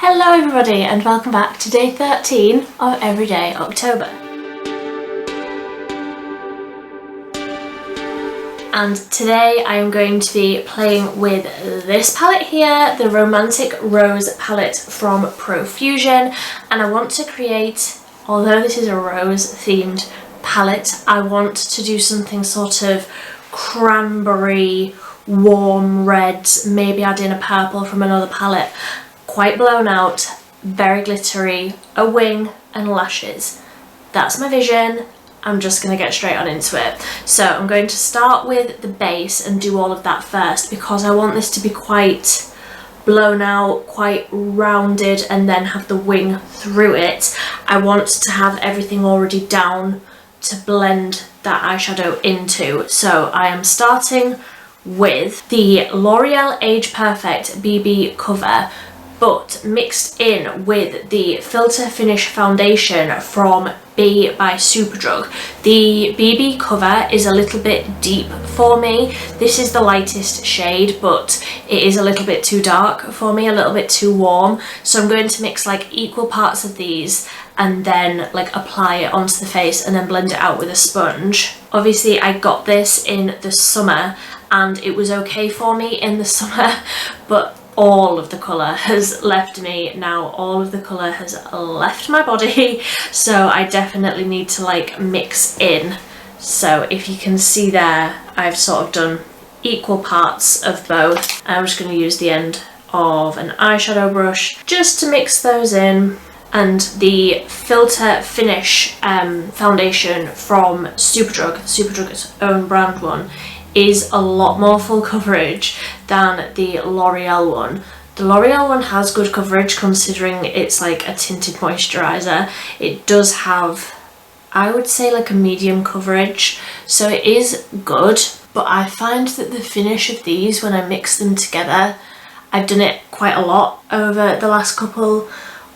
Hello everybody and welcome back to day 13 of Everyday October. And today I am going to be playing with this palette here, the Romantic Rose palette from Profusion, and I want to create, although this is a rose themed palette, I want to do something sort of cranberry, warm reds, maybe add in a purple from another palette. Quite blown out, very glittery, a wing and lashes. That's my vision. I'm just going to get straight on into it. So I'm going to start with the base and do all of that first because I want this to be quite blown out, quite rounded, and then have the wing through it. I want to have everything already down to blend that eyeshadow into. So I am starting with the L'Oreal Age Perfect BB cover, but mixed in with the Filter Finish foundation from B by Superdrug. The BB cover is a little bit deep for me. This is the lightest shade, but it is a little bit too dark for me, a little bit too warm. So I'm going to mix like equal parts of these and then like apply it onto the face and then blend it out with a sponge. Obviously I got this in the summer and it was okay for me in the summer, but all of the colour has left me now. All of the colour has left my body, so I definitely need to like mix in. So if you can see there, I've sort of done equal parts of both. I'm just going to use the end of an eyeshadow brush just to mix those in. And the Filter Finish foundation from Superdrug, Superdrug's own brand one, is a lot more full coverage than the L'Oreal one. The L'Oreal one has good coverage considering it's like a tinted moisturiser. It does have, I would say, like a medium coverage, so it is good, but I find that the finish of these, when I mix them together, I've done it quite a lot over the last couple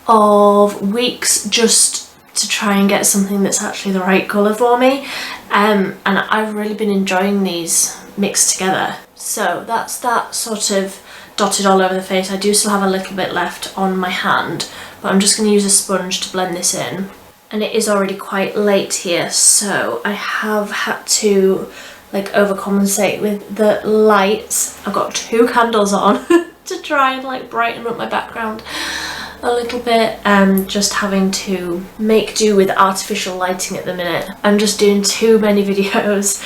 of weeks just to try and get something that's actually the right colour for me, and I've really been enjoying these mixed together. So that's that sort of dotted all over the face. I do still have a little bit left on my hand, but I'm just going to use a sponge to blend this in. And it is already quite late here, so I have had to like overcompensate with the lights. I've got 2 candles on to try and like brighten up my background a little bit, just having to make do with artificial lighting at the minute. I'm just doing too many videos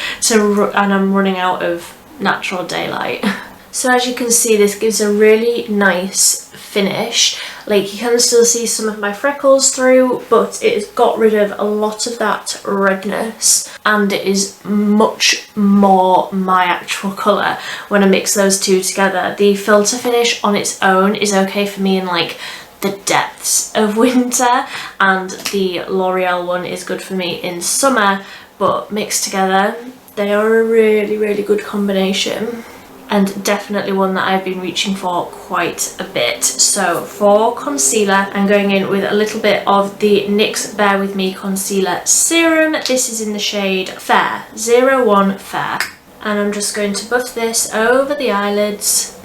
and I'm running out of natural daylight. So as you can see, this gives a really nice finish. Like, you can still see some of my freckles through, but it's got rid of a lot of that redness and it is much more my actual colour when I mix those two together. The Filter Finish on its own is okay for me in like the depths of winter, and the L'Oreal one is good for me in summer, but mixed together they are a really good combination and definitely one that I've been reaching for quite a bit. So for concealer, I'm going in with a little bit of the NYX Bear With Me Concealer Serum. This is in the shade Fair, 01 Fair, and I'm just going to buff this over the eyelids,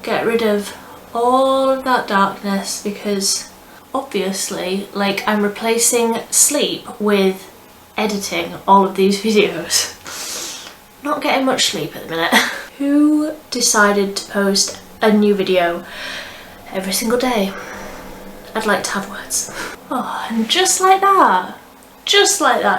get rid of all of that darkness, because obviously like I'm replacing sleep with editing all of these videos. Not getting much sleep at the minute. Who decided to post a new video every single day? I'd like to have words. Oh, and just like that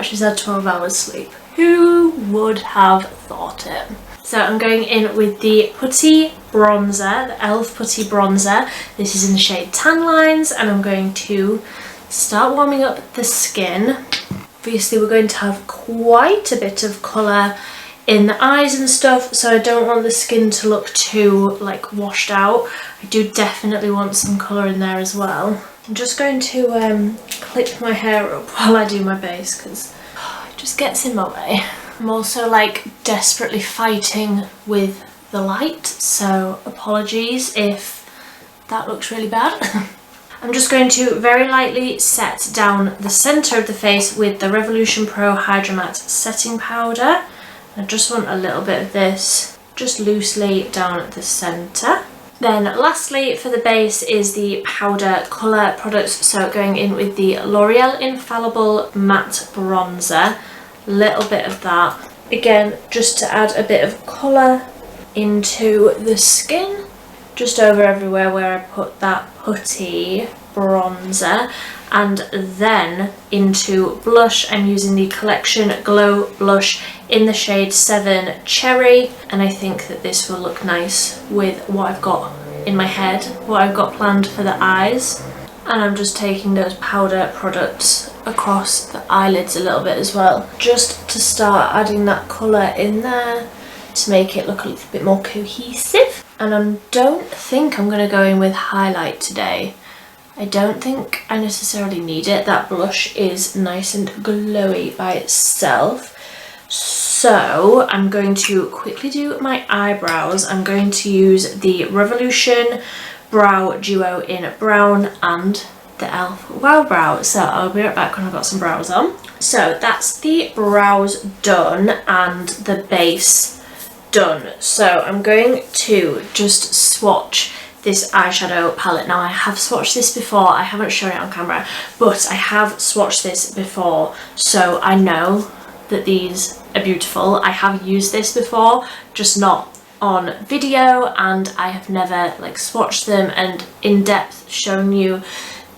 she's had 12 hours sleep. Who would have thought it? So I'm going in with the putty bronzer, the e.l.f. putty bronzer. This is in the shade Tan Lines, and I'm going to start warming up the skin. Obviously we're going to have quite a bit of colour in the eyes and stuff, so I don't want the skin to look too like washed out. I do definitely want some colour in there as well. I'm just going to clip my hair up while I do my base because it just gets in my way. I'm also like desperately fighting with the light, so apologies if that looks really bad. I'm just going to very lightly set down the centre of the face with the Revolution Pro Hydra Matte Setting Powder. I just want a little bit of this just loosely down at the centre. Then lastly for the base is the powder colour products, so going in with the L'Oreal Infallible Matte Bronzer, little bit of that, again just to add a bit of colour into the skin, just over everywhere where I put that putty bronzer. And then into blush, I'm using the Collection Glow Blush in the shade 7 Cherry, and I think that this will look nice with what I've got in my head, what I've got planned for the eyes. And I'm just taking those powder products across the eyelids a little bit as well, just to start adding that colour in there to make it look a little bit more cohesive. And I don't think I'm going to go in with highlight today. I don't think I necessarily need it. That blush is nice and glowy by itself. So I'm going to quickly do my eyebrows. I'm going to use the Revolution Brow Duo in brown and the e.l.f. Wow Brow. So I'll be right back when I've got some brows on. So that's the brows done and the base done. So I'm going to just swatch this eyeshadow palette. Now I have swatched this before, I haven't shown it on camera, but I have swatched this before, so I know that these are beautiful. I have used this before, just not on video, and I have never like swatched them and in depth shown you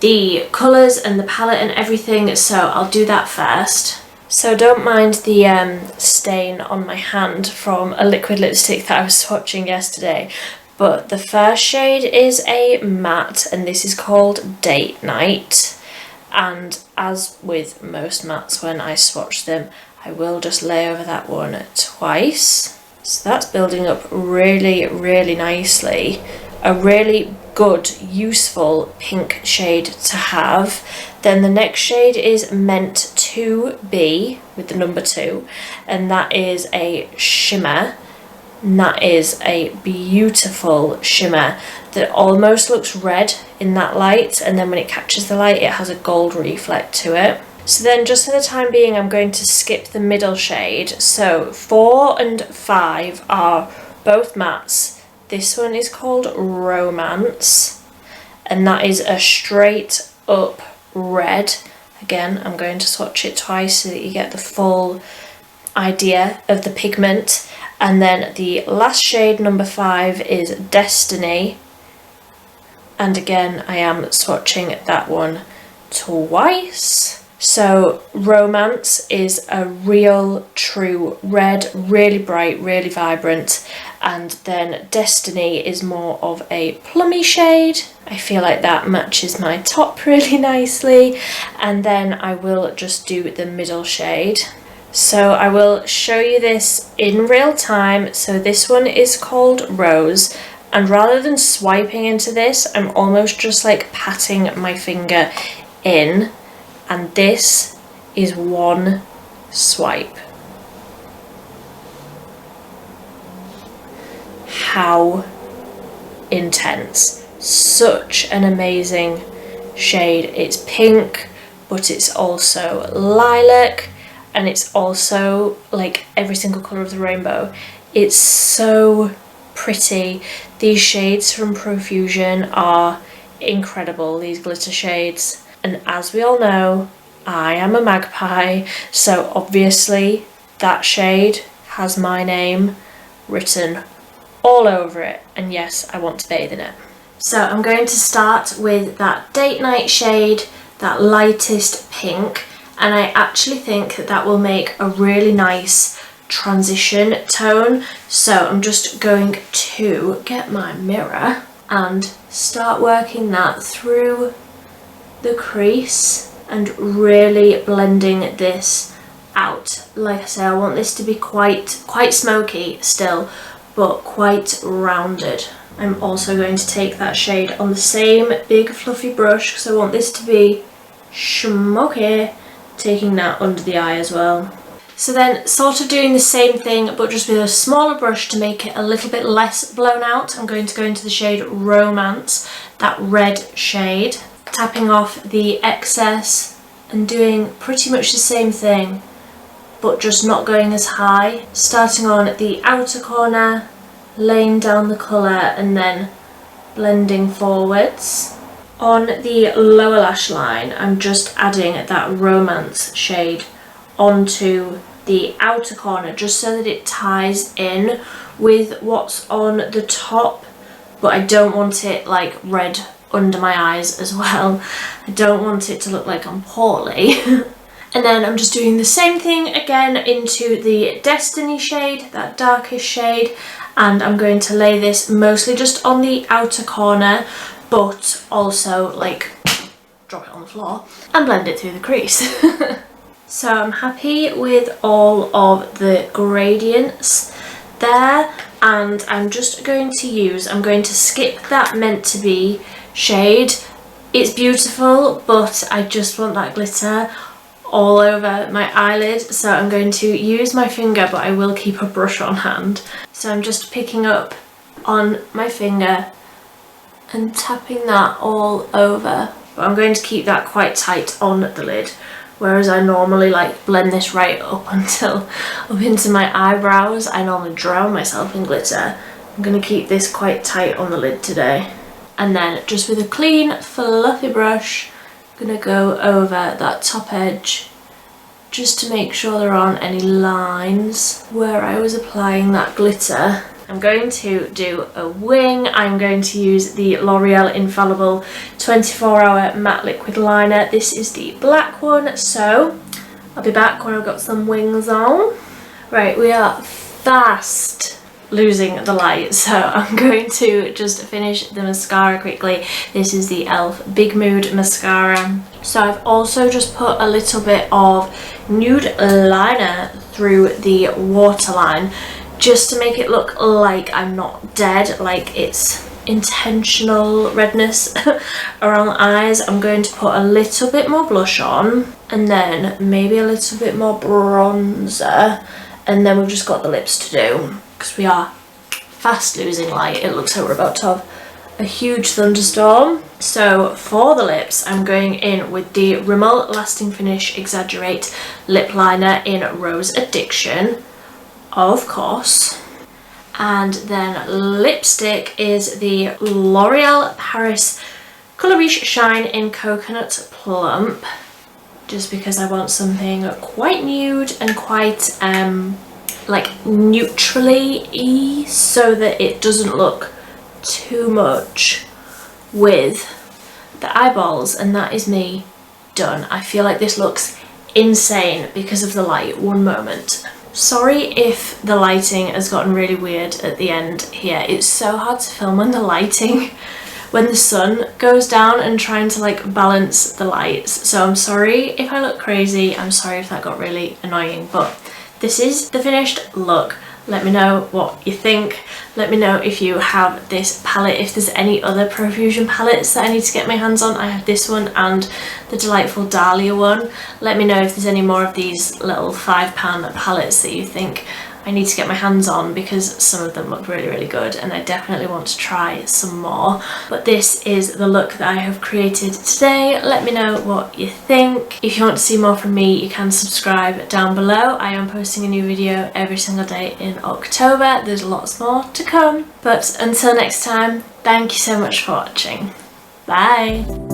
the colours and the palette and everything, so I'll do that first. So don't mind the stain on my hand from a liquid lipstick that I was swatching yesterday. But the first shade is a matte, and this is called Date Night. And as with most mattes, when I swatch them, I will just lay over that one twice. So that's building up really, really nicely. A really good, useful pink shade to have. Then the next shade is Meant to Be, with the number 2, and that is a shimmer. And that is a beautiful shimmer that almost looks red in that light, and then when it catches the light it has a gold reflect to it. So then just for the time being I'm going to skip the middle shade. So 4 and 5 are both mattes. This one is called Romance, and that is a straight up red. Again, I'm going to swatch it twice so that you get the full idea of the pigment. And then the last shade, number 5, is Destiny, and again I am swatching that one twice. So Romance is a real true red, really bright, really vibrant, and then Destiny is more of a plummy shade. I feel like that matches my top really nicely. And then I will just do the middle shade. So I will show you this in real time. So this one is called Rose, and rather than swiping into this, I'm almost just like patting my finger in, and this is one swipe. How intense. Such an amazing shade. It's pink, but it's also lilac, and it's also like every single colour of the rainbow. It's so pretty. These shades from Profusion are incredible, these glitter shades. And as we all know, I am a magpie, so obviously that shade has my name written all over it. And yes, I want to bathe in it. So I'm going to start with that Date Night shade, that lightest pink. And I actually think that that will make a really nice transition tone. So I'm just going to get my mirror and start working that through the crease and really blending this out. Like I say, I want this to be quite smoky still, but quite rounded. I'm also going to take that shade on the same big fluffy brush because I want this to be smoky, taking that under the eye as well. So then sort of doing the same thing but just with a smaller brush to make it a little bit less blown out, I'm going to go into the shade Romance, that red shade, tapping off the excess and doing pretty much the same thing but just not going as high, starting on the outer corner, laying down the colour and then blending forwards. On the lower lash line, I'm just adding that Romance shade onto the outer corner just so that it ties in with what's on the top, but I don't want it like red under my eyes as well. I don't want it to look like I'm poorly. And then I'm just doing the same thing again into the Destiny shade, that darkest shade, and I'm going to lay this mostly just on the outer corner, but also like drop it on the floor and blend it through the crease. So I'm happy with all of the gradients there, and I'm just going to I'm going to skip that Meant to Be shade. It's beautiful, but I just want that glitter all over my eyelid, so I'm going to use my finger, but I will keep a brush on hand. So I'm just picking up on my finger and tapping that all over, but I'm going to keep that quite tight on the lid, whereas I normally like blend this right up into my eyebrows. I normally drown myself in glitter. I'm going to keep this quite tight on the lid today. And then just with a clean fluffy brush, I'm going to go over that top edge just to make sure there aren't any lines where I was applying that glitter. I'm going to do a wing. I'm going to use the L'Oreal Infallible 24-hour matte liquid liner. This is the black one, so I'll be back when I've got some wings on. Right, we are fast losing the light, so I'm going to just finish the mascara quickly. This is the e.l.f. Big Mood mascara. So I've also just put a little bit of nude liner through the waterline just to make it look like I'm not dead, like it's intentional redness around the eyes. I'm going to put a little bit more blush on and then maybe a little bit more bronzer, and then we've just got the lips to do because we are fast losing light. It looks like we're about to have a huge thunderstorm. So for the lips, I'm going in with the Rimmel Lasting Finish Exaggerate lip liner in Rose Addiction, of course. And then lipstick is the L'Oreal Paris Colour Riche Shine in Coconut Plump, just because I want something quite nude and quite like neutrally-y, so that it doesn't look too much with the eyeballs. And that is me done. I feel like this looks insane because of the light. One moment. Sorry if the lighting has gotten really weird at the end here. It's so hard to film when the lighting, when the sun goes down and trying to like balance the lights. So I'm sorry if I look crazy. I'm sorry if that got really annoying, but this is the finished look. Let me know what you think. Let me know if you have this palette, if there's any other Profusion palettes that I need to get my hands on. I have this one and the delightful Dahlia one. Let me know if there's any more of these little £5 palettes that you think I need to get my hands on, because some of them look really, really good and I definitely want to try some more. But this is the look that I have created today. Let me know what you think. If you want to see more from me, you can subscribe down below. I am posting a new video every single day in October. There's lots more to come. But until next time, thank you so much for watching. Bye!